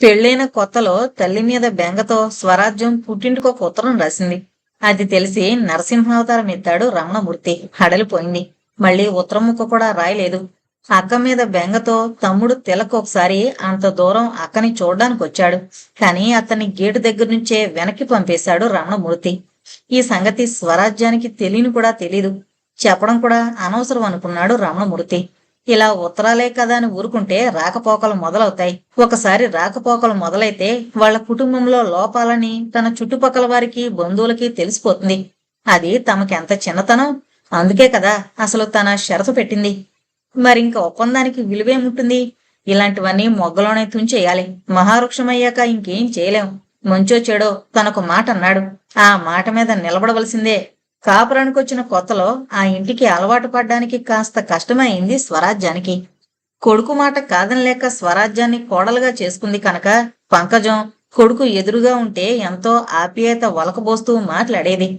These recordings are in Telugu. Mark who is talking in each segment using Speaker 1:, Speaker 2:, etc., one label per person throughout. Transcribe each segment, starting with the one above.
Speaker 1: పెళ్ళైన కొత్తలో తల్లి మీద బెంగతో స్వరాజ్యం పుట్టింటికొక ఉత్తరం రాసింది. అది తెలిసి నరసింహావతారం ఎత్తాడు రమణమూర్తి. హడలిపోయింది. మళ్ళీ ఉత్తరం ముక్క కూడా రాయలేదు. అక్క మీద బెంగతో తమ్ముడు తిలక్ ఒకసారి అంత దూరం అక్కని చూడ్డానికి వచ్చాడు. కానీ అతన్ని గేటు దగ్గర నుంచే వెనక్కి పంపేశాడు రమణమూర్తి. ఈ సంగతి స్వరాజ్యానికి తెలియని కూడా తెలీదు. చెప్పడం కూడా అనవసరం అనుకున్నాడు రమణమూర్తి. ఇలా ఉత్తరాలే కదా అని ఊరుకుంటే రాకపోకలు మొదలవుతాయి. ఒకసారి రాకపోకలు మొదలైతే వాళ్ళ కుటుంబంలో లోపాలని తన చుట్టుపక్కల వారికి బంధువులకి తెలిసిపోతుంది. అది తమకెంత చిన్నతనం. అందుకే కదా అసలు తన షరతు పెట్టింది. మరింక ఒప్పందానికి విలువేముంటుంది? ఇలాంటివన్నీ మొగ్గలోనే తుంచేయాలి. మహావృక్షమయ్యాక ఇంకేం చేయలేం. మంచో చెడో తనకు మాట అన్నాడు. ఆ మాట మీద నిలబడవలసిందే. కాపురానికొచ్చిన కొత్తలో ఆ ఇంటికి అలవాటు పడ్డానికి కాస్త కష్టమైంది స్వరాజ్యానికి. కొడుకు మాట కాదనలేక స్వరాజ్యాన్ని కోడలుగా చేసుకుంది కనుక పంకజం కొడుకు ఎదురుగా ఉంటే ఎంతో ఆప్యాయత వలకబోస్తూ మాట్లాడేది.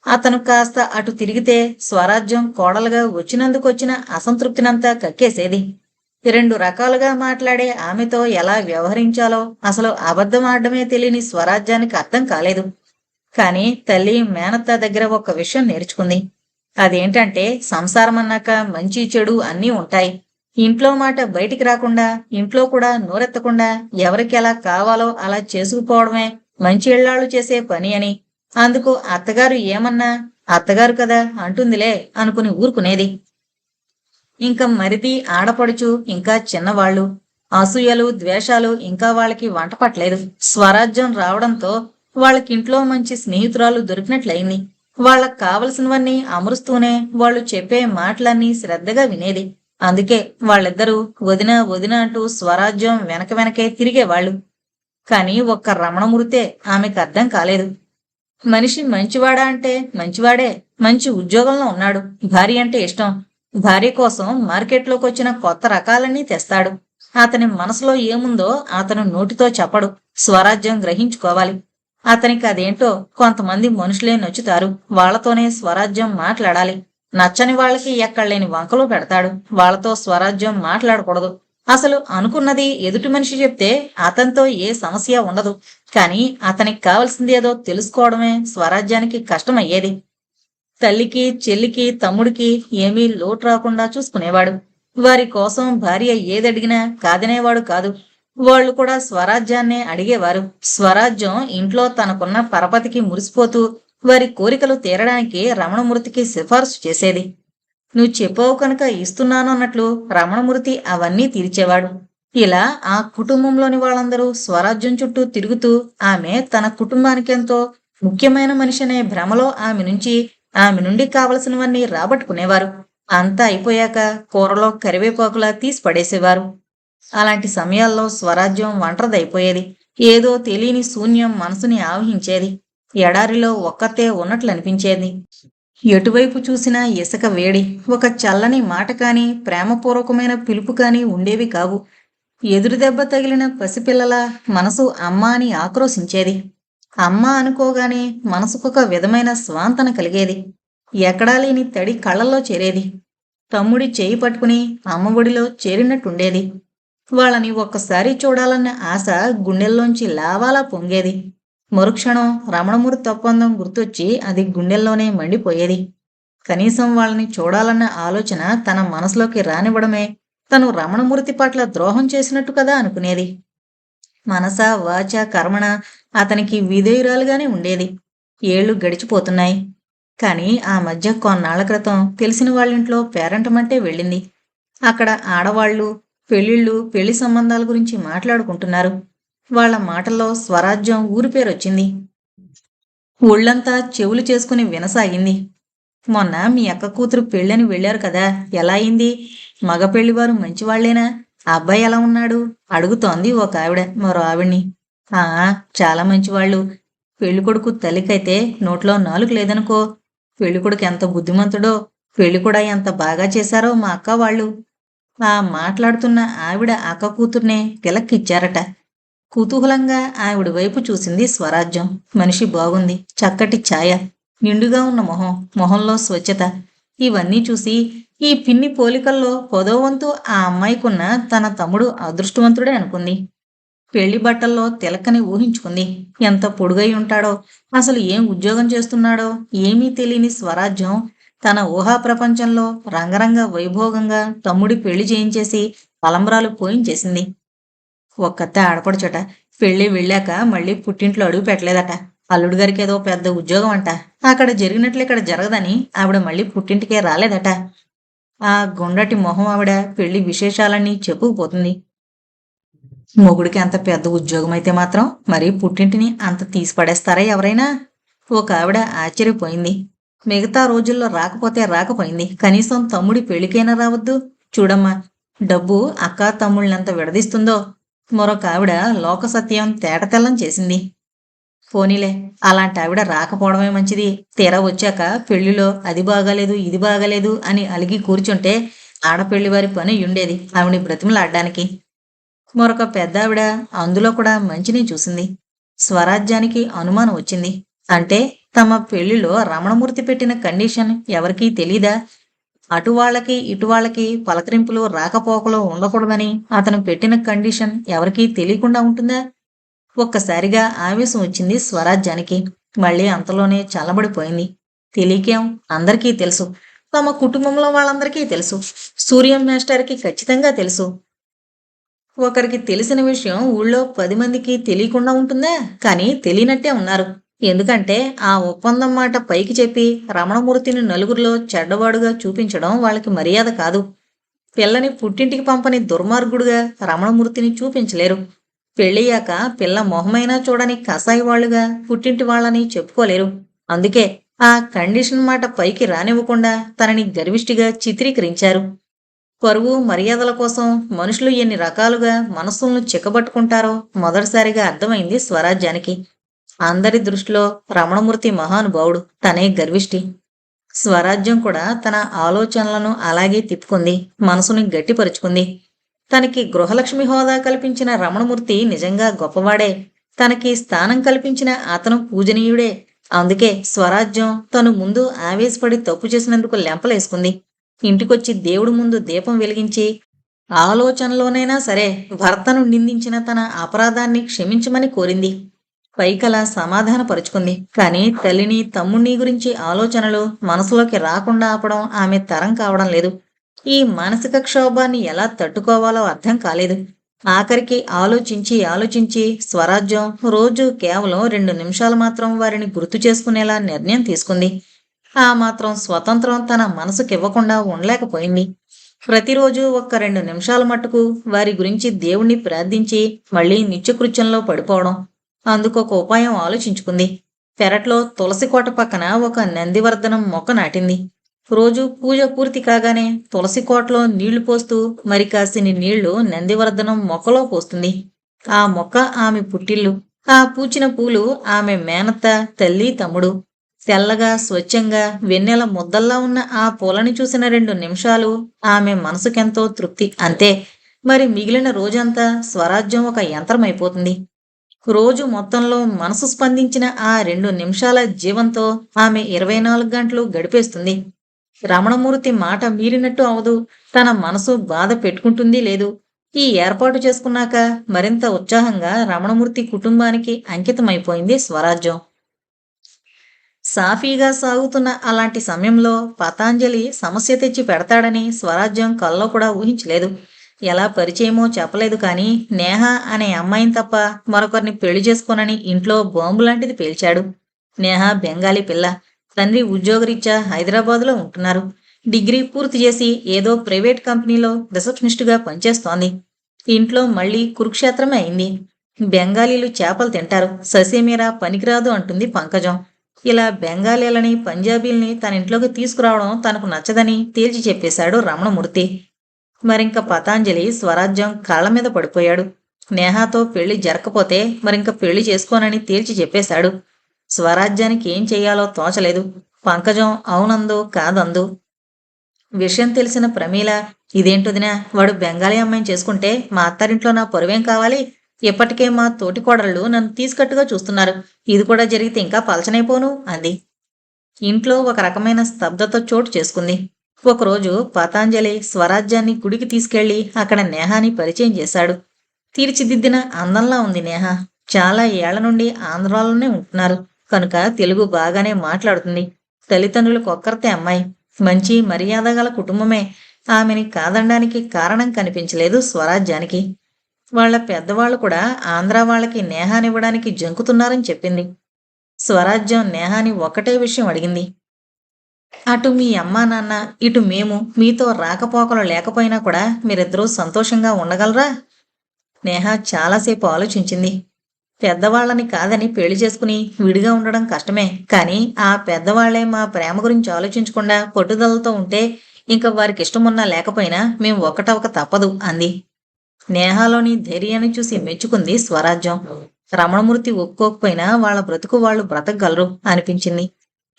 Speaker 1: అతను కాస్త అటు తిరిగితే స్వరాజ్యం కోడలుగా వచ్చినందుకొచ్చిన అసంతృప్తినంతా కక్కేసేది. రెండు రకాలుగా మాట్లాడే ఆమెతో ఎలా వ్యవహరించాలో అసలు అబద్ధం ఆడమే తెలియని స్వరాజ్యానికి అర్థం కాలేదు. కాని తల్లి మేనత్త దగ్గర ఒక విషయం నేర్చుకుంది. అదేంటంటే సంసారం అన్నాక మంచి చెడు అన్నీ ఉంటాయి. ఇంట్లో మాట బయటికి రాకుండా, ఇంట్లో కూడా నోరెత్తకుండా ఎవరికి ఎలా కావాలో అలా చేసుకుపోవడమే మంచి ఇళ్లాళ్ళు చేసే పని అని. అందుకు అత్తగారు ఏమన్నా అత్తగారు కదా అంటుందిలే అనుకుని ఊరుకునేది. ఇంకా మరిది ఆడపడుచు ఇంకా చిన్నవాళ్లు అసూయలు ద్వేషాలు ఇంకా వాళ్ళకి వంట పట్టలేదు. స్వరాజ్యం రావడంతో వాళ్ళకింట్లో మంచి స్నేహితురాలు దొరికినట్లయింది. వాళ్ళకు కావలసినవన్నీ అమరుస్తూనే వాళ్ళు చెప్పే మాటలన్నీ శ్రద్ధగా వినేది. అందుకే వాళ్ళిద్దరూ వదిన వదిన అంటూ స్వరాజ్యం వెనక వెనకే తిరిగేవాళ్లు. కాని ఒక్క రమణమూర్తే ఆమెకు అర్థం కాలేదు. మనిషి మంచివాడా అంటే మంచివాడే. మంచి ఉద్యోగంలో ఉన్నాడు. భార్య అంటే ఇష్టం. భార్య కోసం మార్కెట్లోకి వచ్చిన కొత్త రకాలన్నీ తెస్తాడు. అతని మనసులో ఏముందో అతను నోటితో చెప్పడు. స్వరాజ్యం గ్రహించుకోవాలి. అతనికి అదేంటో కొంతమంది మనుషులే నచ్చుతారు. వాళ్లతోనే స్వరాజ్యం మాట్లాడాలి. నచ్చని వాళ్ళకి ఎక్కడలేని వంకలు పెడతాడు. వాళ్లతో స్వరాజ్యం మాట్లాడకూడదు. అసలు అనుకున్నది ఎదుటి మనిషి చెప్తే అతనితో ఏ సమస్య ఉండదు. కాని అతనికి కావలసిందేదో తెలుసుకోవడమే స్వరాజ్యానికి కష్టమయ్యేది. తల్లికి చెల్లికి తమ్ముడికి ఏమీ లోటు రాకుండా చూసుకునేవాడు. వారి కోసం భార్య ఏదడిగినా కాదనేవాడు కాదు. వాళ్లు కూడా స్వరాజ్యాన్నే అడిగేవారు. స్వరాజ్యం ఇంట్లో తనకున్న పరపతికి మురిసిపోతూ వారి కోరికలు తీరడానికి రమణమూర్తికి సిఫార్సు చేసేది. నువ్వు చెప్పావు కనుక ఇస్తున్నాను అన్నట్లు రమణమూర్తి అవన్నీ తీర్చేవాడు. ఇలా ఆ కుటుంబంలోని వాళ్ళందరూ స్వరాజ్యం చుట్టూ తిరుగుతూ ఆమె తన కుటుంబానికెంతో ముఖ్యమైన మనిషినే భ్రమలో ఆమె నుండి కావలసినవన్నీ రాబట్టుకునేవారు. అంతా అయిపోయాక కూరలో కరివేపాకులా తీసి పడేసేవారు. అలాంటి సమయాల్లో స్వరాజ్యం ఒంటరిదైపోయేది. ఏదో తెలియని శూన్యం మనసుని ఆవహించేది. ఎడారిలో ఒక్కతే ఉన్నట్లనిపించేది. ఎటువైపు చూసినా ఇసుక వేడి. ఒక చల్లని మాట కాని ప్రేమపూర్వకమైన పిలుపు కాని ఉండేవి కావు. ఎదురు దెబ్బ తగిలిన పసిపిల్లల మనసు అమ్మ అని ఆక్రోశించేది. అమ్మ అనుకోగానే మనసుకొక విధమైన స్వాంతన కలిగేది. ఎక్కడా లేని తడి కళ్ళల్లో చేరేది. తమ్ముడి చేయి పట్టుకుని అమ్మఒడిలో చేరినట్టుండేది. వాళ్ళని ఒక్కసారి చూడాలన్న ఆశ గుండెల్లోంచి లావాలా పొంగేది. మరుక్షణం రమణమూర్తి ఒప్పందం గుర్తొచ్చి అది గుండెల్లోనే మండిపోయేది. కనీసం వాళ్ళని చూడాలన్న ఆలోచన తన మనసులోకి రానివ్వడమే తను రమణమూర్తి పట్ల ద్రోహం చేసినట్టు కదా అనుకునేది. మనస వాచ కర్మణ అతనికి విధేయురాలుగానే ఉండేది. ఏళ్లు గడిచిపోతున్నాయి. కాని ఆ మధ్య కొన్నాళ్ల క్రితం తెలిసిన వాళ్ళింట్లో పేరంటమంటే వెళ్ళింది. అక్కడ ఆడవాళ్లు పెళ్లిళ్ళు పెళ్లి సంబంధాల గురించి మాట్లాడుకుంటున్నారు. వాళ్ల మాటల్లో స్వరాజ్యం ఊరి పేరొచ్చింది. ఒళ్లంతా చెవులు చేసుకుని వినసాగింది. మొన్న మీ అక్క కూతురు పెళ్ళని వెళ్ళారు కదా, ఎలా అయింది? మగ పెళ్లివారు మంచివాళ్లేనా? అబ్బాయి ఎలా ఉన్నాడు అడుగుతోంది ఒక ఆవిడ మరో ఆవిడ్ని. చాలా మంచివాళ్లు. పెళ్లికొడుకు తల్లికైతే నోట్లో నాలుగు లేదనుకో. పెళ్లికొడుకు ఎంత బుద్ధిమంతుడో, పెళ్లి కూడా ఎంత బాగా చేశారో మా అక్క వాళ్ళు. ఆ మాట్లాడుతున్న ఆవిడ అక్క కూతుర్నే తిలక్కిచ్చారట. కుతూహలంగా ఆవిడ వైపు చూసింది స్వరాజ్యం. మనిషి బాగుంది. చక్కటి ఛాయ, నిండుగా ఉన్న మొహంలో స్వచ్ఛత. ఇవన్నీ చూసి ఈ పిన్ని పోలికల్లో 10వ వంతు ఆ అమ్మాయికున్న తన తమ్ముడు అదృష్టవంతుడే అనుకుంది. పెళ్లి బట్టల్లో తిలకని ఊహించుకుంది. ఎంత పొడుగై ఉంటాడో, అసలు ఏం ఉద్యోగం చేస్తున్నాడో ఏమీ తెలియని స్వరాజ్యం తన ఊహా ప్రపంచంలో రంగరంగ వైభోగంగా తమ్ముడి పెళ్లి చేయించేసి తలంబ్రాలు పోయించేసింది. ఒక్కతే ఆడపడుచట. పెళ్లి వెళ్ళాక మళ్ళీ పుట్టింట్లో అడుగు పెట్టలేదట. అల్లుడు గారికి ఏదో పెద్ద ఉద్యోగం అంట. అక్కడ జరిగినట్లు ఇక్కడ జరగదని ఆవిడ మళ్ళీ పుట్టింటికే రాలేదట. ఆ గుండ్రటి మొహం ఆవిడ పెళ్లి విశేషాలన్నీ చెప్పుకుపోతుంది. మొగుడికి అంత పెద్ద ఉద్యోగం అయితే మాత్రం మరి పుట్టింటిని అంత తీసి పడేస్తారా ఎవరైనా? ఒక ఆవిడ ఆశ్చర్యపోయింది. మిగతా రోజుల్లో రాకపోతే రాకపోయింది, కనీసం తమ్ముడి పెళ్లికైనా రావద్దు. చూడమ్మా, డబ్బు అక్కా తమ్ముళ్ళంత విడదీస్తుందో. మరొక ఆవిడ లోక సత్యం తేటతెల్లం చేసింది. పోనీలే, అలాంటి ఆవిడ రాకపోవడమే మంచిది. తీరా వచ్చాక పెళ్లిలో అది బాగాలేదు ఇది బాగాలేదు అని అలిగి కూర్చుంటే ఆడపెళ్లి వారి పని ఉండేది ఆవిని బ్రతిమలాడ్డానికి. మరొక పెద్దావిడ అందులో కూడా మంచిని చూసింది. స్వరాజ్యానికి అనుమానం వచ్చింది. అంటే తమ పెళ్లిలో రమణమూర్తి పెట్టిన కండిషన్ ఎవరికీ తెలీదా? అటువాళ్లకి ఇటువాళ్లకి పలకరింపులు రాకపోకలు ఉండకూడదని అతను పెట్టిన కండిషన్ ఎవరికీ తెలియకుండా ఉంటుందా? ఒక్కసారిగా ఆవేశం వచ్చింది స్వరాజ్యానికి. మళ్ళీ అంతలోనే చల్లబడిపోయింది. తెలియకేం, అందరికీ తెలుసు. తమ కుటుంబంలో వాళ్ళందరికీ తెలుసు. సూర్యం మాస్టర్కి ఖచ్చితంగా తెలుసు. ఒకరికి తెలిసిన విషయం ఊళ్ళో 10 మందికి తెలియకుండా ఉంటుందా? కానీ తెలియనట్టే ఉన్నారు. ఎందుకంటే ఆ ఒప్పందం మాట పైకి చెప్పి రమణమూర్తిని నలుగురిలో చెడ్డవాడుగా చూపించడం వాళ్ళకి మర్యాద కాదు. పిల్లని పుట్టింటికి పంపని దుర్మార్గుడుగా రమణమూర్తిని చూపించలేరు. పెళ్ళయ్యాక పిల్ల మొహమైనా చూడని కసాయి వాళ్లుగా పుట్టింటి వాళ్ళని చెప్పుకోలేరు. అందుకే ఆ కండిషన్ మాట పైకి రానివ్వకుండా తనని గర్విష్టిగా చిత్రీకరించారు. పరువు మర్యాదల కోసం మనుషులు ఎన్ని రకాలుగా మనస్సులను చిక్కబట్టుకుంటారో మొదటిసారిగా అర్థమైంది స్వరాజ్యానికి. అందరి దృష్టిలో రమణమూర్తి మహానుభావుడు, తనే గర్విష్టి. స్వరాజ్యం కూడా తన ఆలోచనలను అలాగే తిప్పుకుంది, మనసుని గట్టిపరుచుకుంది. తనకి గృహలక్ష్మి హోదా కల్పించిన రమణమూర్తి నిజంగా గొప్పవాడే. తనకి స్థానం కల్పించిన అతను పూజనీయుడే. అందుకే స్వరాజ్యం తను ముందు ఆవేశపడి తప్పు చేసినందుకు లెంపలేసుకుంది. ఇంటికొచ్చి దేవుడి ముందు దీపం వెలిగించి ఆలోచనలోనైనా సరే భర్తను నిందించిన తన అపరాధాన్ని క్షమించమని కోరింది. పైకలా సమాధానపరుచుకుంది. కానీ తల్లిని తమ్ముణ్ణి గురించి ఆలోచనలు మనసులోకి రాకుండా ఆపడం ఆమె తరం కావడం లేదు. ఈ మానసిక క్షోభాన్ని ఎలా తట్టుకోవాలో అర్థం కాలేదు. ఆఖరికి ఆలోచించి ఆలోచించి స్వరాజ్యం రోజు కేవలం 2 నిమిషాలు మాత్రం వారిని గుర్తు చేసుకునేలా నిర్ణయం తీసుకుంది. ఆ మాత్రం స్వతంత్రం తన మనసుకివ్వకుండా ఉండలేకపోయింది. ప్రతిరోజు ఒక్క 2 నిమిషాల మట్టుకు వారి గురించి దేవుణ్ణి ప్రార్థించి మళ్లీ నిత్యకృత్యంలో పడిపోవడం. అందుకొక ఉపాయం ఆలోచించుకుంది. పెరట్లో తులసి కోట పక్కన ఒక నందివర్ధనం మొక్క నాటింది. రోజు పూజ పూర్తి కాగానే తులసి కోటలో నీళ్లు పోస్తూ మరి కాసిని నీళ్లు నందివర్ధనం మొక్కలో పోస్తుంది. ఆ మొక్క ఆమె పుట్టిల్లు. ఆ పూచిన పూలు ఆమె మేనత్త, తల్లి, తమ్ముడు. తెల్లగా స్వచ్ఛంగా వెన్నెల ముద్దల్లా ఉన్న ఆ పూలని చూసిన 2 నిమిషాలు ఆమె మనసుకెంతో తృప్తి, అంతే. మరి మిగిలిన రోజంతా స్వరాజ్యం ఒక యంత్రమైపోతుంది. రోజు మొత్తంలో మనసు స్పందించిన ఆ 2 నిమిషాల జీవంతో ఆమె 24 గంటలు గడిపేస్తుంది. రమణమూర్తి మాట మీరినట్టు అవదు. తన మనసు బాధ పెట్టుకుంటుంది లేదు. ఈ ఏర్పాటు చేసుకున్నాక మరింత ఉత్సాహంగా రమణమూర్తి కుటుంబానికి అంకితమైపోయింది స్వరాజ్యం. సాఫీగా సాగుతున్న అలాంటి సమయంలో పతాంజలి సమస్య తెచ్చి పెడతాడని స్వరాజ్యం కల్లో కూడా ఊహించలేదు. ఎలా పరిచయమో చెప్పలేదు, కానీ నేహ అనే అమ్మాయిని తప్ప మరొకరిని పెళ్లి చేసుకోనని ఇంట్లో బాంబు లాంటిది పేల్చాడు. నేహ బెంగాలీ పిల్ల. తండ్రి ఉద్యోగరీత్యా హైదరాబాదులో ఉంటున్నారు. డిగ్రీ పూర్తి చేసి ఏదో ప్రైవేట్ కంపెనీలో రిసెప్షనిస్టుగా పనిచేస్తోంది. ఇంట్లో మళ్లీ కురుక్షేత్రమే అయింది. బెంగాలీలు చేపలు తింటారు, ససేమీరా పనికిరాదు అంటుంది పంకజం. ఇలా బెంగాలీలని పంజాబీల్ని తన ఇంట్లోకి తీసుకురావడం తనకు నచ్చదని తేల్చి చెప్పేశాడు రమణమూర్తి. మరింక పతాంజలి స్వరాజ్యం కాళ్ల మీద పడిపోయాడు. నేహాతో పెళ్లి జరగకపోతే మరింక పెళ్లి చేసుకోనని తేల్చి చెప్పేశాడు. స్వరాజ్యానికి ఏం చెయ్యాలో తోచలేదు. పంకజం అవునందు కాదందు. విషయం తెలిసిన ప్రమీల, ఇదేంటొదినా, వాడు బెంగాలీ అమ్మాయిని చేసుకుంటే మా అత్తారింట్లో నా పరువేం కావాలి? ఇప్పటికే మా తోటి కోడళ్ళు నన్ను తీసుకట్టుగా చూస్తున్నారు. ఇది కూడా జరిగితే ఇంకా పలచనైపోను అంది. ఇంట్లో ఒక రకమైన స్తబ్దత చోటు చేసుకుంది. ఒకరోజు పతాంజలి స్వరాజ్యాన్ని గుడికి తీసుకెళ్లి అక్కడ నేహాని పరిచయం చేశాడు. తీర్చిదిద్దిన అందంలా ఉంది నేహ. చాలా ఏళ్ల నుండి ఆంధ్రాలోనే ఉంటున్నారు కనుక తెలుగు బాగానే మాట్లాడుతుంది. తల్లిదండ్రులకు ఒక్కరితే అమ్మాయి. మంచి మర్యాద గల కుటుంబమే. ఆమెని కాదనడానికి కారణం కనిపించలేదు స్వరాజ్యానికి. వాళ్ళ పెద్దవాళ్ళు కూడా ఆంధ్రా వాళ్ళకి నేహానివ్వడానికి జంకుతున్నారని చెప్పింది. స్వరాజ్యం నేహాని ఒక్కటే విషయం అడిగింది. అటు మీ అమ్మా నాన్న, ఇటు మేము మీతో రాకపోకలు లేకపోయినా కూడా మీరిద్దరూ సంతోషంగా ఉండగలరా? నేహ చాలాసేపు ఆలోచించింది. పెద్దవాళ్ళని కాదని పెళ్లి చేసుకుని విడిగా ఉండడం కష్టమే. కానీ ఆ పెద్దవాళ్లే మా ప్రేమ గురించి ఆలోచించకుండా పట్టుదలతో ఉంటే ఇంక వారికి ఇష్టమున్నా లేకపోయినా మేం ఒక్కటవక తప్పదు అంది. నేహాలోని ధైర్యాన్ని చూసి మెచ్చుకుంది స్వరాజ్యం. రమణమూర్తి ఒప్పుకోకపోయినా వాళ్ళ బ్రతుకు వాళ్ళు బ్రతకగలరు అనిపించింది.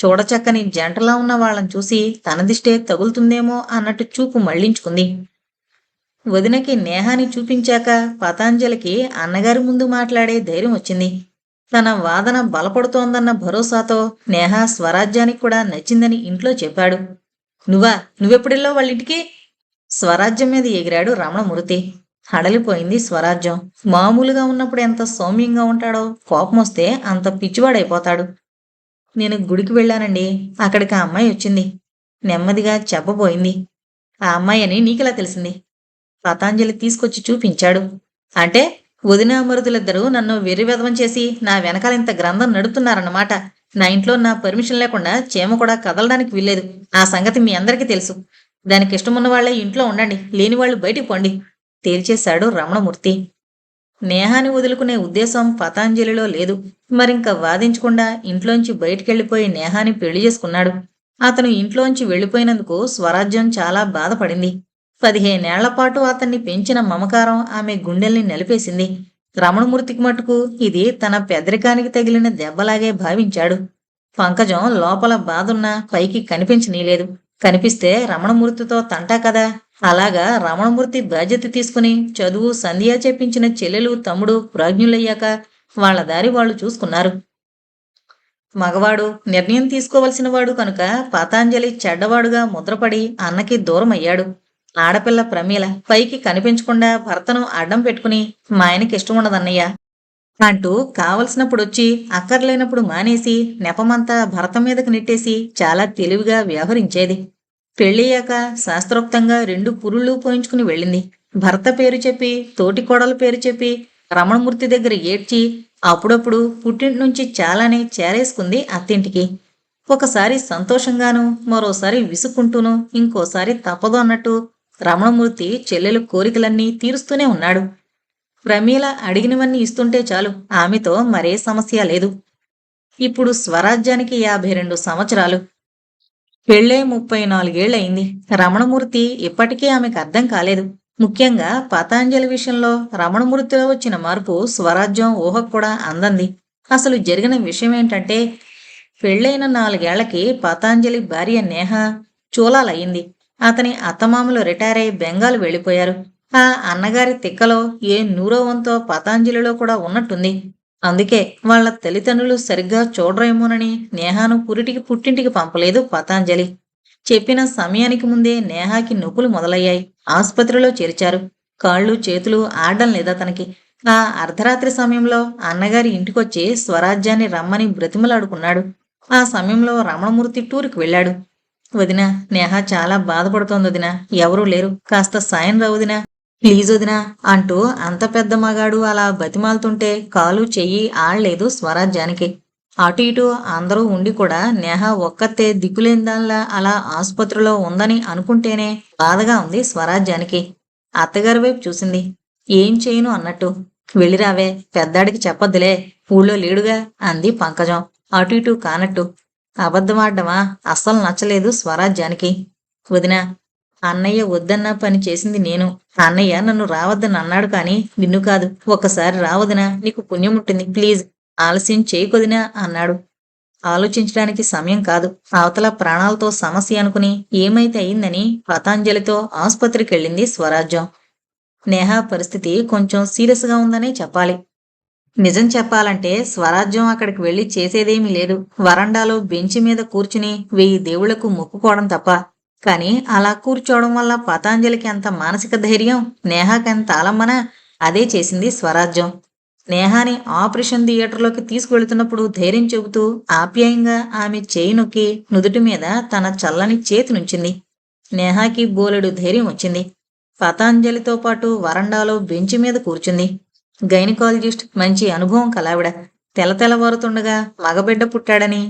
Speaker 1: చూడచక్కని జంటలా ఉన్న వాళ్ళని చూసి తన దిష్టే తగులుతుందేమో అన్నట్టు చూపు మళ్లించుకుంది. వదినకి నేహాని చూపించాక పతాంజలికి అన్నగారి ముందు మాట్లాడే ధైర్యం వచ్చింది. తన వాదన బలపడుతోందన్న భరోసాతో నేహ స్వరాజ్యానికి కూడా నచ్చిందని ఇంట్లో చెప్పాడు. నువ్వెప్పుడెళ్ళో వాళ్ళింటికి? స్వరాజ్యం మీద ఎగిరాడు రమణమూర్తి. హడలిపోయింది స్వరాజ్యం. మామూలుగా ఉన్నప్పుడు ఎంత సౌమ్యంగా ఉంటాడో కోపమొస్తే అంత పిచ్చివాడైపోతాడు. నేను గుడికి వెళ్ళానండి. అక్కడికి ఆ అమ్మాయి వచ్చింది. నెమ్మదిగా చెప్పబోయింది. ఆ అమ్మాయి అని నీకెలా తెలిసింది? పతాంజలి తీసుకొచ్చి చూపించాడు. అంటే వదిన మరుదులిద్దరూ నన్ను వెర్రివెధవం చేసి నా వెనకాల ఇంత గ్రంథం నడుపుతున్నారన్నమాట. నా ఇంట్లో నా పర్మిషన్ లేకుండా చీమ కూడా కదలడానికి వీల్లేదు. ఆ సంగతి మీ అందరికీ తెలుసు. దానికి ఇష్టమున్న వాళ్లే ఇంట్లో ఉండండి, లేని వాళ్ళు బయటికి పోండి తేల్చేశాడు రమణమూర్తి. నేహాని వదులుకునే ఉద్దేశం పతాంజలిలో లేదు. మరింక వాదించకుండా ఇంట్లోంచి బయటికెళ్లిపోయి నేహాని పెళ్లి చేసుకున్నాడు. అతను ఇంట్లోంచి వెళ్లిపోయినందుకు స్వరాజ్యం చాలా బాధపడింది. 15 ఏళ్లపాటు అతన్ని పెంచిన మమకారం ఆమె గుండెల్ని నలిపేసింది. రమణమూర్తికి మటుకు ఇది తన పెద్దరికానికి తగిలిన దెబ్బలాగే భావించాడు. పంకజం లోపల బాధున్నా పైకి కనిపించనీలేదు. కనిపిస్తే రమణమూర్తితో తంటా కదా. అలాగా రమణమూర్తి బాధ్యత తీసుకుని చదువు సంధ్య చెప్పించిన చెల్లెలు తమ్ముడు ప్రాజ్ఞులయ్యాక వాళ్ల దారి వాళ్ళు చూసుకున్నారు. మగవాడు నిర్ణయం తీసుకోవలసిన వాడు కనుక పతాంజలి చెడ్డవాడుగా ముద్రపడి అన్నకి దూరమయ్యాడు. ఆడపిల్ల ప్రమీల పైకి కనిపించకుండా భర్తను అడ్డం పెట్టుకుని మా ఆయనకి ఇష్టం ఉండదన్నయ్య అంటూ కావలసినప్పుడొచ్చి అక్కర్లేనప్పుడు మానేసి నెపమంతా భర్త మీదకు నెట్టేసి చాలా తెలివిగా వ్యవహరించేది. పెళ్ళయ్యాక శాస్త్రోక్తంగా 2 పురుళ్ళు పోయించుకుని వెళ్ళింది. భర్త పేరు చెప్పి తోటి కోడల పేరు చెప్పి రమణమూర్తి దగ్గర ఏడ్చి అప్పుడప్పుడు పుట్టింటి నుంచి చాలానే చేరేసుకుంది అత్తింటికి. ఒకసారి సంతోషంగాను, మరోసారి విసుక్కుంటూను, ఇంకోసారి తప్పదు అన్నట్టు రమణమూర్తి చెల్లెలు కోరికలన్నీ తీరుస్తూనే ఉన్నాడు. ప్రమీల అడిగినవన్నీ ఇస్తుంటే చాలు, ఆమెతో మరే సమస్య లేదు. ఇప్పుడు స్వరాజ్యానికి 52 సంవత్సరాలు. పెళ్ళే 34 ఏళ్లయింది. రమణమూర్తి ఇప్పటికీ ఆమెకు అర్థం కాలేదు. ముఖ్యంగా పతాంజలి విషయంలో రమణమూర్తిలో వచ్చిన మార్పు స్వరాజ్యం ఊహకు కూడా అందంది. అసలు జరిగిన విషయమేంటంటే, పెళ్ళైన 4 ఏళ్లకి పతాంజలి భార్య నేహ చూలాలయ్యింది. అతని అత్తమామలు రిటైర్ అయి బెంగాల్ వెళ్లిపోయారు. ఆ అన్నగారి తిక్కలో ఏ నూరో వంతో పతాంజలిలో కూడా ఉన్నట్టుంది. అందుకే వాళ్ల తల్లిదండ్రులు సరిగ్గా చూడరేమోనని నేహాను పుట్టింటికి పంపలేదు పతాంజలి. చెప్పిన సమయానికి ముందే నేహాకి నొప్పులు మొదలయ్యాయి. ఆసుపత్రిలో చేర్చారు. కాళ్ళు చేతులు ఆడడం లేదతనికి. ఆ అర్ధరాత్రి సమయంలో అన్నగారి ఇంటికొచ్చి స్వరాజ్యాన్ని రమ్మని బ్రతిమలాడుకున్నాడు. ఆ సమయంలో రమణమూర్తి టూరుకి వెళ్ళాడు. వదినా, నేహ చాలా బాధపడుతోంది వదినా. ఎవరూ లేరు, కాస్త సాయం రా వదినా, ప్లీజ్ వదినా అంటూ అంత పెద్ద మగాడు అలా బతిమాలుతుంటే కాలు చెయ్యి ఆడలేదు స్వరాజ్యానికి. అటు ఇటు అందరూ ఉండి కూడా నేహ ఒక్కతే దిక్కులేందాల్లా అలా ఆసుపత్రిలో ఉందని అనుకుంటేనే బాధగా ఉంది స్వరాజ్యానికి. అత్తగారి వైపు చూసింది. ఏం చేయను అన్నట్టు. వెళ్ళిరావే, పెద్దాడికి చెప్పొద్దులే, ఊళ్ళో లేడుగా అంది పంకజం అటు ఇటు కానట్టు. అబద్ధమాడ్డమా అస్సలు నచ్చలేదు స్వరాజ్యానికి. వదినా, అన్నయ్య వద్దన్న పని చేసింది నేను. అన్నయ్య నన్ను రావద్దని అన్నాడు కానీ నిన్ను కాదు. ఒక్కసారి రావదినా, నీకు పుణ్యముట్టింది, ప్లీజ్ ఆలస్యం చేయకొదినా అన్నాడు. ఆలోచించడానికి సమయం కాదు. అవతల ప్రాణాలతో సమస్య అనుకుని ఏమైతే అయిందని పతాంజలితో ఆసుపత్రికి వెళ్ళింది స్వరాజ్యం. నేహా పరిస్థితి కొంచెం సీరియస్గా ఉందనే చెప్పాలి. నిజం చెప్పాలంటే స్వరాజ్యం అక్కడికి వెళ్లి చేసేదేమీ లేదు. వరండాలో బెంచి మీద కూర్చుని 1000 దేవుళ్లకు మొక్కుకోవడం తప్ప. కాని అలా కూర్చోవడం వల్ల పతాంజలికి ఎంత మానసిక ధైర్యం, నేహాకెంత ఆలంబన. అదే చేసింది స్వరాజ్యం. నేహాని ఆపరేషన్ థియేటర్లోకి తీసుకువెళుతున్నప్పుడు ధైర్యం చెబుతూ ఆప్యాయంగా ఆమె చేయి నొక్కి నుదుటి మీద తన చల్లని చేతి నుంచింది. నేహాకి బోలెడు ధైర్యం వచ్చింది. పతాంజలితో పాటు వరండాలో బెంచి మీద కూర్చుంది. గైనకాలజిస్ట్ మంచి అనుభవం కలావిడ. తెల్లవారుతుండగా మగబిడ్డ పుట్టాడని,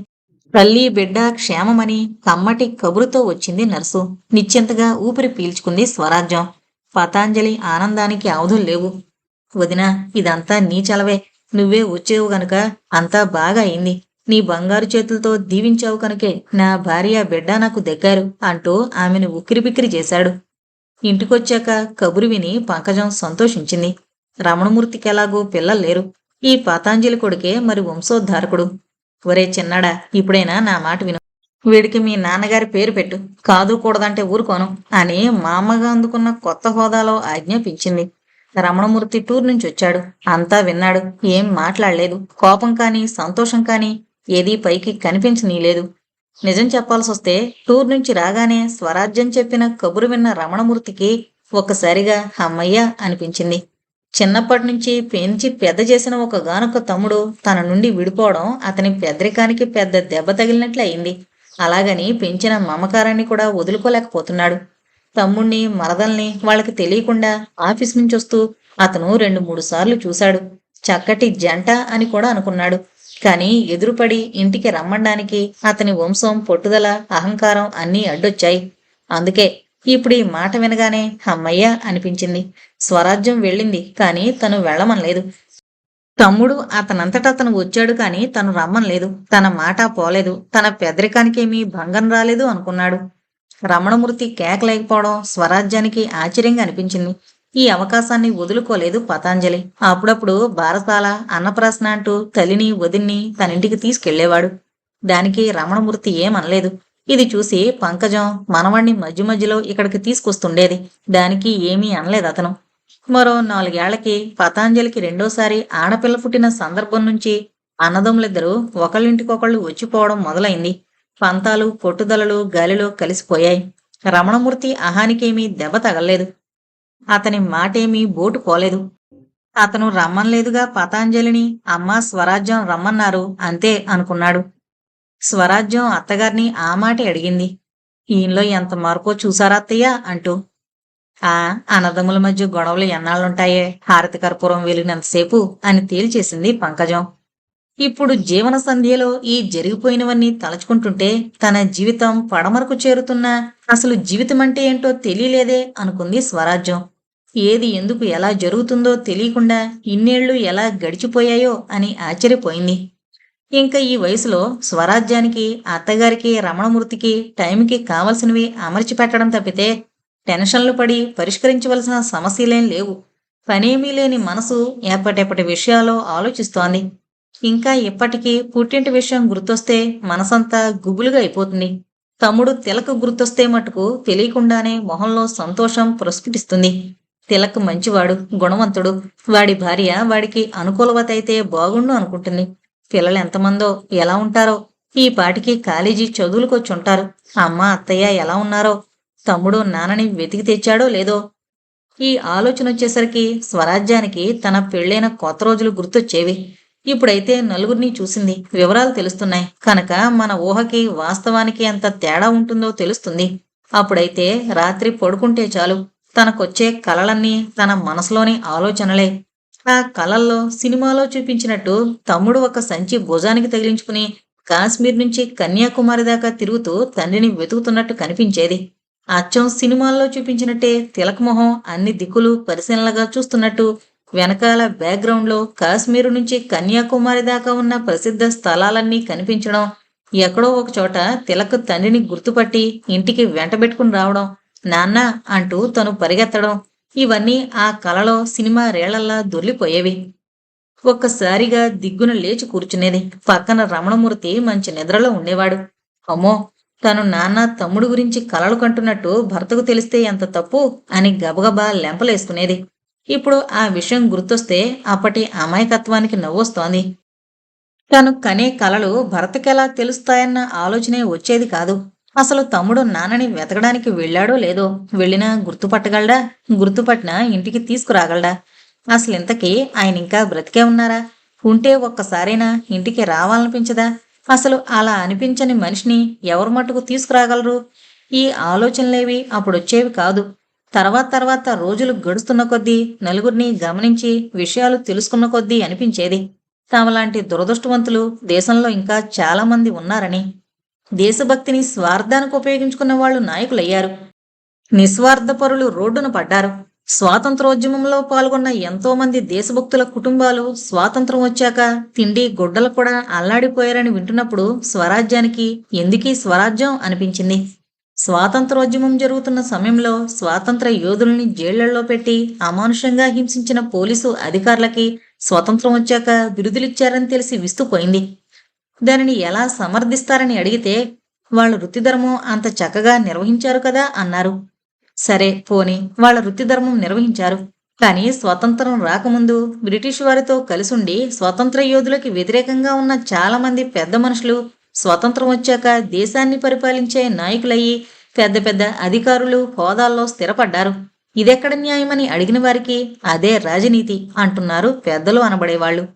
Speaker 1: తల్లి బిడ్డ క్షేమమని కమ్మటి కబురుతో వచ్చింది నర్సు. నిశ్చింతగా ఊపిరి పీల్చుకుంది స్వరాజ్యం. పతాంజలి ఆనందానికి అవధులు లేవు. వదినా, ఇదంతా నీ చలవే. నువ్వే వచ్చేవు గనుక అంతా బాగా అయింది. నీ బంగారు చేతులతో దీవించావు కనుకే నా భార్య బిడ్డ నాకు దక్కారు అంటూ ఆమెను ఉక్కిరిబిక్కిరి చేశాడు. ఇంటికొచ్చాక కబురు విని పంకజం సంతోషించింది. రమణమూర్తికెలాగూ పిల్లలు లేరు. ఈ పతాంజలి కొడుకే మరి వంశోద్ధారకుడు. ఒరే చిన్నాడా, ఇప్పుడైనా నా మాట విను. వీడికి మీ నాన్నగారి పేరు పెట్టు. కాదు కూడదంటే ఊరుకోను అని మా అమ్మగా అందుకున్న కొత్త హోదాలో ఆజ్ఞాపించింది. రమణమూర్తి టూర్ నుంచి వచ్చాడు. అంతా విన్నాడు. ఏం మాట్లాడలేదు. కోపం కాని సంతోషం కాని ఏదీ పైకి కనిపించనీలేదు. నిజం చెప్పాల్సొస్తే టూర్ నుంచి రాగానే స్వరాజ్యం చెప్పిన కబురు విన్న రమణమూర్తికి ఒక్కసారిగా అమ్మయ్య అనిపించింది. చిన్నప్పటి నుంచి పెంచి పెద్ద చేసిన ఒక గానొక్క తమ్ముడు తన నుండి విడిపోవడం అతని పెద్దరికానికి పెద్ద దెబ్బ తగిలినట్లు అయింది. అలాగని పెంచిన మమకారాన్ని కూడా వదులుకోలేకపోతున్నాడు. తమ్ముణ్ణి మరదల్ని వాళ్ళకి తెలియకుండా ఆఫీస్ నుంచి వస్తూ అతను 2-3 సార్లు చూశాడు. చక్కటి జంట అని కూడా అనుకున్నాడు. కాని ఎదురుపడి ఇంటికి రమ్మడానికి అతని వంశం, పట్టుదల, అహంకారం అన్నీ అడ్డొచ్చాయి. అందుకే ఇప్పుడు ఈ మాట వినగానే అమ్మయ్య అనిపించింది. స్వరాజ్యం వెళ్ళింది, కాని తను వెళ్ళమనలేదు. తమ్ముడు అతనంతటా అతను వచ్చాడు కాని తను రమ్మనలేదు. తన మాట పోలేదు. తన పెద్దరికానికేమీ భంగం రాలేదు అనుకున్నాడు. రమణమూర్తి కేకలేకపోవడం స్వరాజ్యానికి ఆశ్చర్యంగా అనిపించింది. ఈ అవకాశాన్ని వదులుకోలేదు పతాంజలి. అప్పుడప్పుడు బారసాల, అన్నప్రాసన అంటూ తల్లిని వదిన్ని తనింటికి తీసుకెళ్లేవాడు. దానికి రమణమూర్తి ఏమనలేదు. ఇది చూసి పంకజం మనవణ్ణి మధ్య మధ్యలో ఇక్కడికి తీసుకొస్తుండేది. దానికి ఏమీ అనలేదు అతను. మరో 4 ఏళ్లకి పతాంజలికి రెండోసారి ఆడపిల్ల పుట్టిన సందర్భం నుంచి అన్నదమ్ములిద్దరూ ఒకళ్ళింటికొకళ్ళు వచ్చిపోవడం మొదలైంది. పంతాలు, పట్టుదలలు గాలిలో కలిసిపోయాయి. రమణమూర్తి అహానికేమీ దెబ్బ తగలేదు. అతని మాటేమీ బోటు పోలేదు. అతను రమ్మనలేదుగా పతాంజలిని. అమ్మా స్వరాజ్యం రమ్మన్నారు అంతే అనుకున్నాడు. స్వరాజ్యం అత్తగారిని ఆ మాటే అడిగింది. ఈయనలో ఎంత మార్పో చూసారా అత్తయ్య అంటూ. అన్నదమ్ముల మధ్య గొడవలు ఎన్నాళ్ళుంటాయే, హారతి కర్పూరం వెలిగినంతసేపు అని తేల్చేసింది పంకజం. ఇప్పుడు జీవన సంధ్యలో ఈ జరిగిపోయినవన్నీ తలుచుకుంటుంటే తన జీవితం పడమరకు చేరుతున్నా అసలు జీవితమంటే ఏంటో తెలియలేదే అనుకుంది స్వరాజ్యం. ఏది ఎందుకు ఎలా జరుగుతుందో తెలియకుండా ఇన్నేళ్లు ఎలా గడిచిపోయాయో అని ఆశ్చర్యపోయింది. ఇంకా ఈ వయసులో స్వరాజ్యానికి, అత్తగారికి, రమణమూర్తికి టైంకి కావలసినవి అమర్చి పెట్టడం తప్పితే టెన్షన్లు పడి పరిష్కరించవలసిన సమస్యలేం లేవు. పనేమీ లేని మనసు ఎప్పటెప్పటి విషయాలో ఆలోచిస్తోంది. ఇంకా ఇప్పటికీ పుట్టింటి విషయం గుర్తొస్తే మనసంతా గుబులుగా అయిపోతుంది. తమ్ముడు తిలక్ గుర్తొస్తే మటుకు తెలియకుండానే మొహంలో సంతోషం ప్రస్ఫుటిస్తుంది. తిలక్ మంచివాడు, గుణవంతుడు. వాడి భార్య వాడికి అనుకూలవత అయితే బాగుండు అనుకుంటుంది. పిల్లలు ఎంతమందో, ఎలా ఉంటారో. ఈ పాటికి కాలేజీ చదువులకొచ్చుంటారు. అమ్మ అత్తయ్య ఎలా ఉన్నారో. తమ్ముడు నాన్నని వెతికి తెచ్చాడో లేదో. ఈ ఆలోచన వచ్చేసరికి స్వరాజ్యానికి తన పెళ్ళైన కొత్త రోజులు గుర్తొచ్చేవి. ఇప్పుడైతే నలుగురిని చూసింది. వివరాలు తెలుస్తున్నాయి కనుక మన ఊహకి వాస్తవానికి ఎంత తేడా ఉంటుందో తెలుస్తుంది. అప్పుడైతే రాత్రి పడుకుంటే చాలు తనకొచ్చే కలలన్నీ తన మనసులోని ఆలోచనలే. ఆ కలల్లో సినిమాలో చూపించినట్టు తమ్ముడు ఒక సంచి భుజానికి తగిలించుకుని కాశ్మీర్ నుంచి కన్యాకుమారి దాకా తిరుగుతూ తండ్రిని వెతుకుతున్నట్టు కనిపించేది. అచ్చం సినిమాల్లో చూపించినట్టే తిలక్ మొహం అన్ని దిక్కులు పరిశీలనగా చూస్తున్నట్టు, వెనకాల బ్యాక్గ్రౌండ్లో కాశ్మీరు నుంచి కన్యాకుమారి దాకా ఉన్న ప్రసిద్ధ స్థలాలన్నీ కనిపించడం, ఎక్కడో ఒకచోట తిలక్ తండ్రిని గుర్తుపట్టి ఇంటికి వెంటబెట్టుకుని రావడం, నాన్న అంటూ తను పరిగెత్తడం, ఇవన్నీ ఆ కలలో సినిమా రేళ్లల్లా దొర్లిపోయేవి. ఒక్కసారిగా దిగ్గున లేచి కూర్చునేది. పక్కన రమణమూర్తి మంచి నిద్రలో ఉండేవాడు. అమ్మో, తను నాన్న తమ్ముడు గురించి కలలు కంటున్నట్టు భర్తకు తెలిస్తే ఎంత తప్పు అని గబగబా లెంపలేసుకునేది. ఇప్పుడు ఆ విషయం గుర్తొస్తే అప్పటి అమాయకత్వానికి నవ్వొస్తోంది. తను కనే కలలు భర్తకెలా తెలుస్తాయన్న ఆలోచనే వచ్చేది కాదు. అసలు తమ్ముడు నాన్నని వెతకడానికి వెళ్ళాడో లేదో. వెళ్ళినా గుర్తుపట్టగలడా? గుర్తుపట్టినా ఇంటికి తీసుకురాగలడా? అసలింతకీ ఆయన ఇంకా బ్రతికే ఉన్నారా? ఉంటే ఒక్కసారైనా ఇంటికి రావాలనిపించదా? అసలు అలా అనిపించని మనిషిని ఎవరు మట్టుకు తీసుకురాగలరు? ఈ ఆలోచనలేవి అప్పుడొచ్చేవి కాదు. తర్వాత తర్వాత రోజులు గడుస్తున్న కొద్దీ, నలుగురిని గమనించి విషయాలు తెలుసుకున్న కొద్దీ అనిపించేది తమలాంటి దురదృష్టవంతులు దేశంలో ఇంకా చాలా మంది ఉన్నారని. దేశభక్తిని స్వార్థానికి ఉపయోగించుకున్న వాళ్ళు నాయకులయ్యారు. నిస్వార్థపరులు రోడ్డున పడ్డారు. స్వాతంత్రోద్యమంలో పాల్గొన్న ఎంతో మంది దేశభక్తుల కుటుంబాలు స్వాతంత్రం వచ్చాక తిండి గుడ్డలు కూడా అల్లాడిపోయారని వింటున్నప్పుడు స్వరాజ్యానికి ఎందుకీ స్వరాజ్యం అనిపించింది. స్వాతంత్రోద్యమం జరుగుతున్న సమయంలో స్వాతంత్ర యోధుల్ని జైళ్లలో పెట్టి అమానుషంగా హింసించిన పోలీసు అధికారులకి స్వతంత్రం వచ్చాక బిరుదులిచ్చారని తెలిసి విస్తుపోయింది. దానిని ఎలా సమర్థిస్తారని అడిగితే వాళ్ళ వృత్తిధర్మం అంత చక్కగా నిర్వహించారు కదా అన్నారు. సరే పోని వాళ్ళ వృత్తిధర్మం నిర్వహించారు. కానీ స్వతంత్రం రాకముందు బ్రిటిష్ వారితో కలిసుండి స్వతంత్ర యోధులకి వ్యతిరేకంగా ఉన్న చాలా మంది పెద్ద మనుషులు స్వతంత్రం వచ్చాక దేశాన్ని పరిపాలించే నాయకులయ్యి పెద్ద పెద్ద అధికారులు హోదాల్లో స్థిరపడ్డారు. ఇదెక్కడ న్యాయమని అడిగిన వారికి అదే రాజనీతి అంటున్నారు పెద్దలు అనబడేవాళ్లు.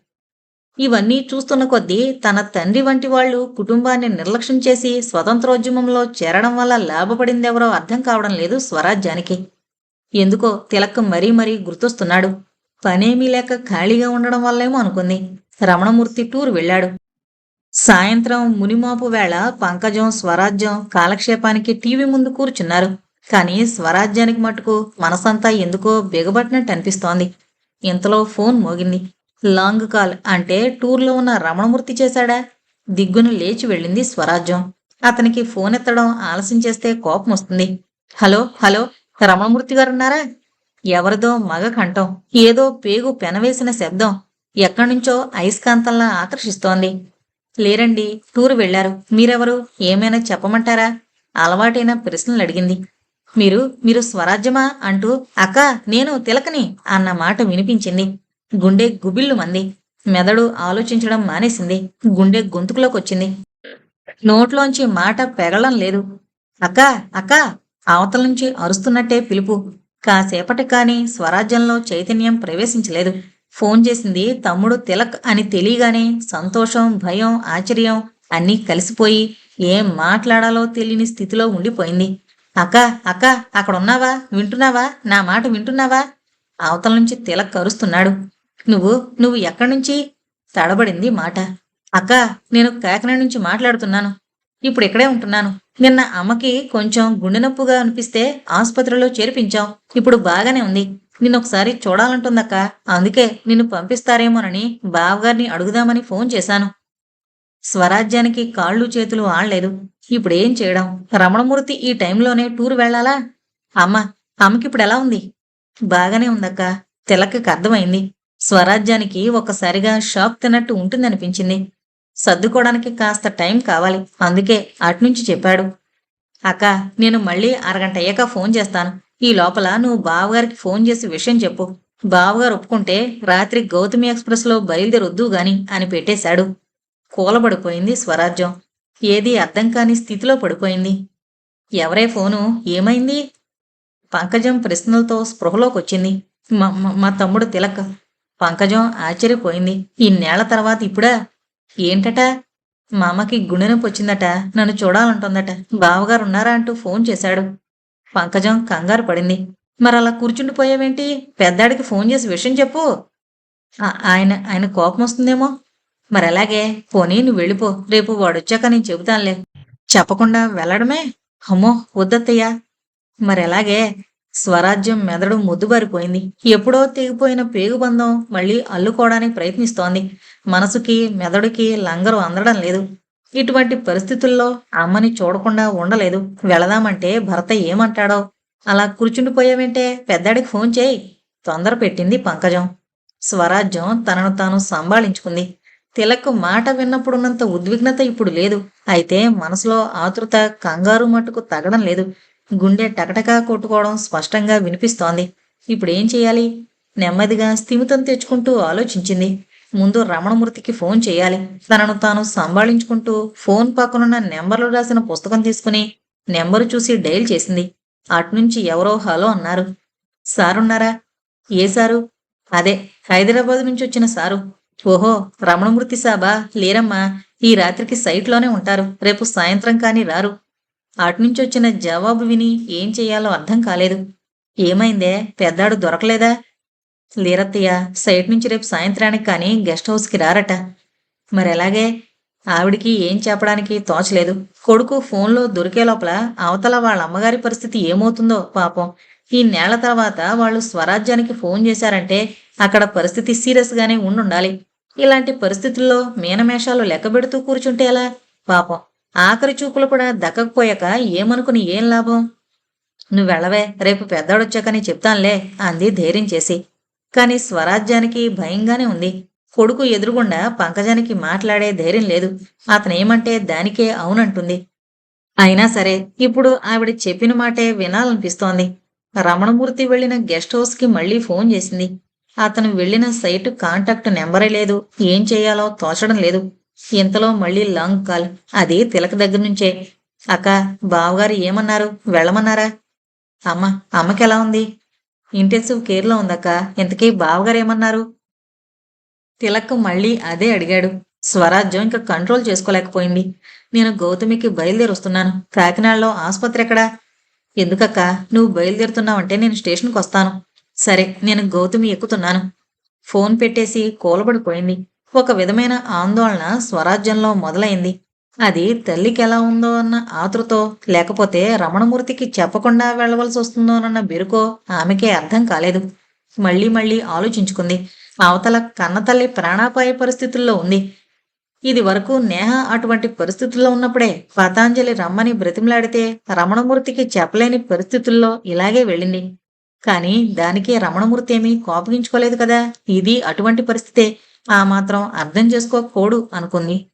Speaker 1: ఇవన్నీ చూస్తున్న కొద్దీ తన తండ్రి వంటి వాళ్లు కుటుంబాన్ని నిర్లక్ష్యం చేసి స్వతంత్రోద్యమంలో చేరడం వల్ల లాభపడిందెవరో అర్థం కావడం లేదు స్వరాజ్యానికి. ఎందుకో తిలక్ మరీ మరీ గుర్తొస్తున్నాడు. పనేమీ లేక ఖాళీగా ఉండడం వల్లేమో అనుకుంది. రమణమూర్తి టూర్ వెళ్ళాడు. సాయంత్రం మునిమాపు వేళ పంకజం స్వరాజ్యం కాలక్షేపానికి టీవీ ముందు కూర్చున్నారు. కాని స్వరాజ్యానికి మటుకు మనసంతా ఎందుకో బిగబట్టినట్టు అనిపిస్తోంది. ఇంతలో ఫోన్ మోగింది. లాంగ్ కాల్ అంటే టూర్లో ఉన్న రమణమూర్తి చేశాడా? దిగ్గున లేచి వెళ్ళింది స్వరాజ్యం. అతనికి ఫోన్ ఎత్తడం ఆలస్యం చేస్తే కోపం వస్తుంది. హలో హలో, రమణమూర్తి గారున్నారా? ఎవరిదో మగ కంఠం, ఏదో పేగు పెనవేసిన శబ్దం ఎక్కడ్నుంచో అయస్కాంతంలా ఆకర్షిస్తోంది. లేరండి, టూర్ వెళ్లారు. మీరెవరు? ఏమైనా చెప్పమంటారా? అలవాటైన ప్రశ్నలు అడిగింది. మీరు స్వరాజ్యమా అంటూ అక్కా నేను తిలకని అన్న మాట వినిపించింది. గుండె గుబిళ్ళు మంది. మెదడు ఆలోచించడం మానేసింది. గుండె గొంతుకులోకొచ్చింది. నోట్లోంచి మాట పెగలం లేదు. అక్కా అక్కా, అవతల నుంచి అరుస్తున్నట్టే పిలుపు. కాసేపటి కాని స్వరాజ్యంలో చైతన్యం ప్రవేశించలేదు. ఫోన్ చేసింది తమ్ముడు తిలక్ అని తెలియగానే సంతోషం, భయం, ఆశ్చర్యం అన్నీ కలిసిపోయి ఏం మాట్లాడాలో తెలియని స్థితిలో ఉండిపోయింది. అక్కా అక్కా, అక్కడున్నావా? వింటున్నావా? నా మాట వింటున్నావా? అవతల నుంచి తిలక్ అరుస్తున్నాడు. నువ్వు ఎక్కడి నుంచి? తడబడింది మాట. అక్కా, నేను కాకినాడ నుంచి మాట్లాడుతున్నాను. ఇప్పుడు ఇక్కడే ఉంటున్నాను. నిన్న అమ్మకి కొంచెం గుండె నొప్పుగా అనిపిస్తే ఆసుపత్రిలో చేర్పించాం. ఇప్పుడు బాగానే ఉంది. నిన్నొకసారి చూడాలంటుందక్క. అందుకే నిన్ను పంపిస్తారేమోనని బావగారిని అడుగుదామని ఫోన్ చేశాను. స్వరాజ్యానికి కాళ్ళు చేతులు ఆడలేదు. ఇప్పుడేం చేయడం? రమణమూర్తి ఈ టైంలోనే టూర్ వెళ్లాలా? అమ్మకిప్పుడు ఎలా ఉంది? బాగానే ఉందక్క. తిలక్కి అర్థమైంది. స్వరాజ్యానికి ఒక్కసారిగా షాక్ తిన్నట్టు ఉంటుందనిపించింది. సర్దుకోవడానికి కాస్త టైం కావాలి. అందుకే అట్నుంచి చెప్పాడు. అక్క, నేను మళ్ళీ అరగంట అయ్యాక ఫోన్ చేస్తాను. ఈ లోపల నువ్వు బావగారికి ఫోన్ చేసి విషయం చెప్పు. బావగారు ఒప్పుకుంటే రాత్రి గౌతమి ఎక్స్ప్రెస్ లో బయలుదేరొద్దు గాని అని పెట్టేశాడు. కూలబడిపోయింది స్వరాజ్యం. ఏదీ అర్థం కాని స్థితిలో పడిపోయింది. ఎవరే ఫోను? ఏమైంది? పంకజం ప్రశ్నలతో స్పృహలోకొచ్చింది. మా తమ్ముడు తిలక్. పంకజం ఆశ్చర్యపోయింది. ఇన్నేళ్ల తర్వాత ఇప్పుడా? ఏంటట? మా అమ్మకి గుండె నొప్పి వచ్చిందట. నన్ను చూడాలంటుందట. బావగారు ఉన్నారా అంటూ ఫోన్ చేశాడు. పంకజం కంగారు పడింది. మరలా కూర్చుండిపోయావేంటి? పెద్దాడికి ఫోన్ చేసి విషయం చెప్పు. ఆయన కోపం వస్తుందేమో. మరెలాగే? పోనీ నువ్వు వెళ్ళిపో. రేపు వాడొచ్చాక నేను చెబుతానులే. చెప్పకుండా వెళ్ళడమే? అమ్మో వద్దత్తయ్యా. మరెలాగే? స్వరాజ్యం మెదడు ముద్దుబారిపోయింది. ఎప్పుడో తెగిపోయిన పేగుబంధం మళ్ళీ అల్లుకోవడానికి ప్రయత్నిస్తోంది. మనసుకి మెదడుకి లంగరు అందడం లేదు. ఇటువంటి పరిస్థితుల్లో అమ్మని చూడకుండా ఉండలేదు. వెళదామంటే భర్త ఏమంటాడో. అలా కూర్చుండిపోయావేంటే? పెద్దాడికి ఫోన్ చేయి. తొందర పెట్టింది పంకజం. స్వరాజ్యం తనను తాను సంభాళించుకుంది. తిలక్ మాట విన్నప్పుడున్నంత ఉద్విగ్నత ఇప్పుడు లేదు. అయితే మనసులో ఆతృత, కంగారు మట్టుకు తగ్గడం లేదు. గుండె టకటకా కొట్టుకోవడం స్పష్టంగా వినిపిస్తోంది. ఇప్పుడేం చేయాలి? నెమ్మదిగా స్థిమితం తెచ్చుకుంటూ ఆలోచించింది. ముందు రమణమూర్తికి ఫోన్ చేయాలి. తనను తాను సంభాళించుకుంటూ ఫోన్ పక్కనున్న నెంబర్లు రాసిన పుస్తకం తీసుకుని నెంబరు చూసి డైల్ చేసింది. అట్నుంచి ఎవరో హలో అన్నారు. సారున్నారా? ఏ సారు? అదే, హైదరాబాద్ నుంచి వచ్చిన సారు. ఓహో, రమణమూర్తి సాబా? లేరమ్మా, ఈ రాత్రికి సైట్లోనే ఉంటారు, రేపు సాయంత్రం కానీ రారు. అటునుంచొచ్చిన జవాబు విని ఏం చెయ్యాలో అర్థం కాలేదు. ఏమైందే, పెద్దాడు దొరకలేదా? లేరత్తయ్య, సైట్ నుంచి రేపు సాయంత్రానికి కానీ గెస్ట్ హౌస్కి రారట. మరెలాగే? ఆవిడికి ఏం చెప్పడానికి తోచలేదు. కొడుకు ఫోన్లో దొరికే లోపల అవతల వాళ్ళ అమ్మగారి పరిస్థితి ఏమవుతుందో పాపం. ఈ నేల తర్వాత వాళ్ళు స్వరాజ్యానికి ఫోన్ చేశారంటే అక్కడ పరిస్థితి సీరియస్గానే ఉండుండాలి. ఇలాంటి పరిస్థితుల్లో మీనమేషాలు లెక్కబెడుతూ కూర్చుంటే ఎలా? పాపం, ఆఖరి చూపులు కూడా దక్కకపోయాక ఏమనుకుని ఏం లాభం? నువ్వెళ్ళవే, రేపు పెద్దాడొచ్చాకని చెప్తాన్లే అంది ధైర్యం చేసి. కాని స్వరాజ్యానికి భయంగానే ఉంది. కొడుకు ఎదురుగుండా పంకజానికి మాట్లాడే ధైర్యం లేదు. అతనేమంటే దానికే అవునంటుంది. అయినా సరే ఇప్పుడు ఆవిడ చెప్పిన మాటే వినాలనిపిస్తోంది. రమణమూర్తి వెళ్లిన గెస్ట్ హౌస్ కి మళ్లీ ఫోన్ చేసింది. అతను వెళ్లిన సైటు కాంటాక్ట్ నెంబరే లేదు. ఏం చెయ్యాలో తోచడం లేదు. ఇంతలో మళ్లీ లాంగ్ కాల్. అది తిలక దగ్గర నుంచే. అక్క, బావగారు ఏమన్నారు? వెళ్ళమన్నారా? అమ్మ, అమ్మకెలా ఉంది? ఇంటెన్సివ్ కేర్లో ఉందక్క. ఇంతకీ బావగారేమన్నారు? తిలక్ మళ్ళీ అదే అడిగాడు. స్వరాజ్యం ఇంకా కంట్రోల్ చేసుకోలేకపోయింది. నేను గౌతమికి బయలుదేరొస్తున్నాను. కాకినాడలో ఆసుపత్రి ఎక్కడా? ఎందుకక్క, నువ్వు బయలుదేరుతున్నావంటే నేను స్టేషన్కి వస్తాను. సరే, నేను గౌతమి ఎక్కుతున్నాను. ఫోన్ పెట్టేసి కూలబడిపోయింది. ఒక విధమైన ఆందోళన స్వరాజ్యంలో మొదలైంది. అది తల్లికి ఎలా ఉందో అన్న ఆతృతో, లేకపోతే రమణమూర్తికి చెప్పకుండా వెళ్ళవలసి వస్తుందోనన్న బెరుకో ఆమెకే అర్థం కాలేదు. మళ్ళీ మళ్ళీ ఆలోచించుకుంది. అవతల కన్నతల్లి ప్రాణాపాయ పరిస్థితుల్లో ఉంది. ఇది వరకు నేహ అటువంటి పరిస్థితుల్లో ఉన్నప్పుడే పతాంజలి రమ్మని బ్రతిమలాడితే రమణమూర్తికి చెప్పలేని పరిస్థితుల్లో ఇలాగే వెళ్ళింది. కాని దానికి రమణమూర్తి ఏమీ కోపగించుకోలేదు కదా. ఇది అటువంటి పరిస్థితే. ఆ మాత్రం అర్థం చేసుకోకపోడు అనుకుంది.